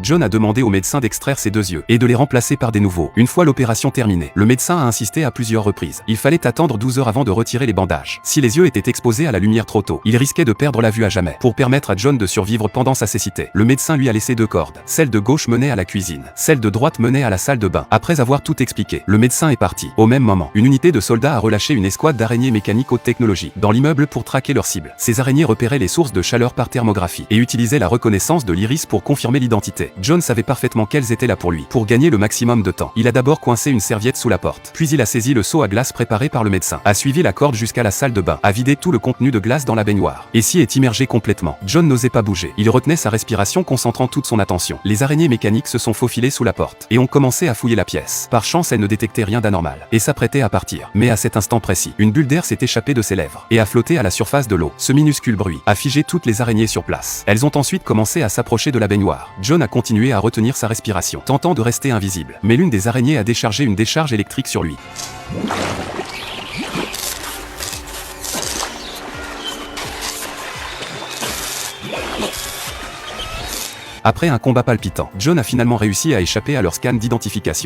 John a demandé au médecin d'extraire ses 2 yeux et de les remplacer par des nouveaux. Une fois l'opération terminée, le médecin a insisté à plusieurs reprises. Il fallait attendre 12 heures avant de retirer les bandages. Si les yeux étaient exposés à la lumière trop tôt, il risquait de perdre la vue à jamais. Pour permettre à John de survivre pendant sa cécité, le médecin lui a laissé 2 cordes. Celle de gauche menait à la cuisine, celle de droite menait à la salle de bain. Après avoir tout expliqué, le médecin est parti. Au même moment, une unité de soldats a relâché une escouade d'araignées mécaniques haute technologie dans l'immeuble pour traquer leur cible. Ces araignées repéraient les sources de chaleur par thermographie et utilisaient la reconnaissance de l'iris pour confirmer l'identité. John savait parfaitement qu'elles étaient là pour lui. Pour gagner le maximum de temps, il a d'abord coincé une serviette sous la porte, puis il a saisi le seau à glace préparé par le médecin, a suivi la corde jusqu'à la salle de bain, a vidé tout le contenu de glace dans la baignoire et s'y est immergé complètement. John n'osait pas bouger. Il retenait sa respiration, concentrant toute son attention. Les araignées mécaniques se sont faufilées sous la porte et ont commencé à fouiller la pièce. Par chance, elles ne détectaient rien d'anormal et s'apprêtaient à partir. Mais à cet instant précis, une bulle d'air s'est échappée de ses lèvres et a flotté à la surface de l'eau. Ce minuscule bruit a figé toutes les araignées sur place. Elles ont ensuite commencé à s'approcher de la baignoire. John a continué à retenir sa respiration, tentant de rester invisible. Mais l'une des araignées a déchargé une décharge électrique sur lui. Après un combat palpitant, John a finalement réussi à échapper à leur scan d'identification.